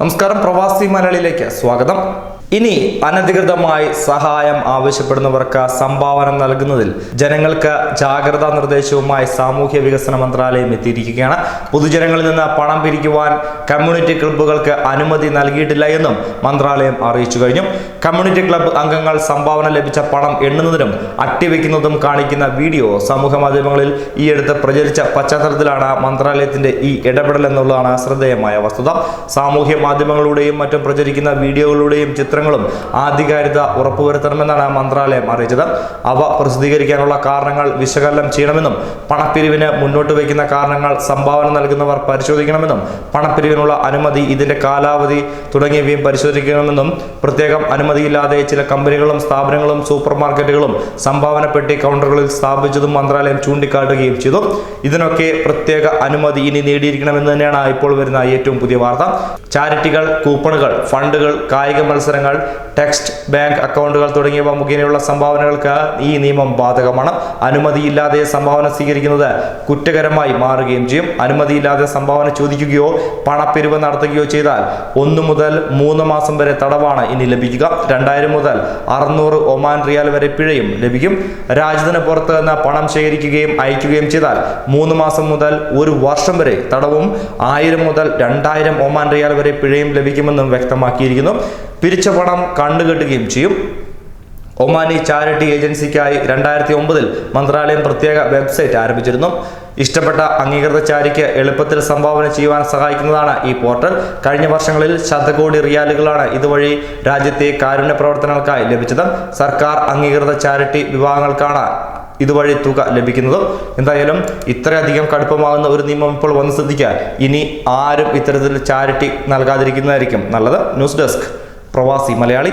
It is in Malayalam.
നമസ്കാരം, പ്രവാസി മലയാളിയിലേക്ക് സ്വാഗതം. ഇനി അനധികൃതമായി സഹായം ആവശ്യപ്പെടുന്നവർക്ക് സംഭാവന നൽകുന്നതിൽ ജനങ്ങൾക്ക് ജാഗ്രതാ നിർദ്ദേശവുമായി സാമൂഹ്യ വികസന മന്ത്രാലയം എത്തിയിരിക്കുകയാണ്. പൊതുജനങ്ങളിൽ നിന്ന് പണം പിരിക്കുവാൻ കമ്മ്യൂണിറ്റി ക്ലബ്ബുകൾക്ക് അനുമതി നൽകിയിട്ടില്ല എന്നും മന്ത്രാലയം അറിയിച്ചു കഴിഞ്ഞു. കമ്മ്യൂണിറ്റി ക്ലബ്ബ് അംഗങ്ങൾ സംഭാവന ലഭിച്ച പണം എണ്ണുന്നതിനും അട്ടിവെക്കുന്നതും കാണിക്കുന്ന വീഡിയോ സമൂഹ മാധ്യമങ്ങളിൽ ഈയടുത്ത് പ്രചരിച്ച പശ്ചാത്തലത്തിലാണ് മന്ത്രാലയത്തിന്റെ ഈ ഇടപെടൽ എന്നുള്ളതാണ് ശ്രദ്ധേയമായ വസ്തുത. സാമൂഹ്യ മാധ്യമങ്ങളിലൂടെയും മറ്റും പ്രചരിക്കുന്ന വീഡിയോകളുടെയും ചിത്രങ്ങളും ആധികാരികത ഉറപ്പുവരുത്തണമെന്നാണ് മന്ത്രാലയം അറിയിച്ചത്. അവ പ്രസിദ്ധീകരിക്കാനുള്ള കാരണങ്ങൾ വിശകലനം ചെയ്യണമെന്നും പണപ്പിരിവിന് മുന്നോട്ട് വയ്ക്കുന്ന കാരണങ്ങൾ സംഭാവന നൽകുന്നവർ പരിശോധിക്കണമെന്നും പണപ്പിരിവിനുള്ള അനുമതി, ഇതിന്റെ കാലാവധി തുടങ്ങിയവയും പരിശോധിക്കണമെന്നും പ്രത്യേകം അനുമതിയില്ലാതെ ചില കമ്പനികളും സ്ഥാപനങ്ങളും സൂപ്പർ മാർക്കറ്റുകളും സംഭാവന പെട്ടി കൗണ്ടറുകളിൽ സ്ഥാപിച്ചതും മന്ത്രാലയം ചൂണ്ടിക്കാട്ടുകയും ചെയ്തു. ഇതിനൊക്കെ പ്രത്യേക അനുമതി ഇനി നേടിയിരിക്കണമെന്ന് തന്നെയാണ് ഇപ്പോൾ വരുന്ന ഏറ്റവും പുതിയ വാർത്ത. ചാരിറ്റികൾ, കൂപ്പണുകൾ, ഫണ്ടുകൾ, കായിക മത്സരങ്ങൾ, ടെക്സ്റ്റ് ബാങ്ക് അക്കൗണ്ടുകൾ തുടങ്ങിയവ മുഖേനയുള്ള സംഭാവനകൾക്ക് ഈ നിയമം ബാധകമാണ്. അനുമതിയില്ലാതെ സംഭാവന സ്വീകരിക്കുന്നത് കുറ്റകരമായി മാറുകയും ചെയ്യും. അനുമതിയില്ലാതെ സംഭാവന ചോദിക്കുകയോ പണപ്പിരിവ് നടത്തുകയോ ചെയ്താൽ 1 മുതൽ 3 മാസം വരെ തടവാണ് ഇനി ലഭിക്കുക. 2000 മുതൽ 600 ഒമാൻ റിയാൽ വരെ പിഴയും ലഭിക്കും. രാജ്യത്തിന് പുറത്ത് നിന്ന് പണം ശേഖരിക്കുകയും അയക്കുകയും ചെയ്താൽ 3 മാസം മുതൽ 1 വർഷം വരെ തടവും 1000 മുതൽ 2000 ഒമാൻ റിയാൽ വരെ പിഴയും ലഭിക്കുമെന്നും വ്യക്തമാക്കിയിരിക്കുന്നു. പിരിച്ച പണം കണ്ടുകെട്ടുകയും ചെയ്യും. ഒമാനി ചാരിറ്റി ഏജൻസിക്കായി 2009 മന്ത്രാലയം പ്രത്യേക വെബ്സൈറ്റ് ആരംഭിച്ചിരുന്നു. ഇഷ്ടപ്പെട്ട അംഗീകൃത ചാരിറ്റിക്ക് എളുപ്പത്തിൽ സംഭാവന ചെയ്യുവാൻ സഹായിക്കുന്നതാണ് ഈ പോർട്ടൽ. കഴിഞ്ഞ വർഷങ്ങളിൽ ശതകോടി റിയാലുകളാണ് ഇതുവഴി രാജ്യത്തെ കാരുണ്യ പ്രവർത്തനങ്ങൾക്കായി ലഭിച്ചത്. സർക്കാർ അംഗീകൃത ചാരിറ്റി വിഭാഗങ്ങൾക്കാണ് ഇതുവഴി തുക ലഭിക്കുന്നത്. എന്തായാലും ഇത്രയധികം കടുപ്പമാകുന്ന ഒരു നിയമം ഇപ്പോൾ വന്ന് ശ്രദ്ധിക്കുക. ഇനി ആരും ഇത്തരത്തിൽ ചാരിറ്റി നൽകാതിരിക്കുന്നതായിരിക്കും നല്ലത്. ന്യൂസ് ഡെസ്ക്, പ്രവാസി മലയാളി.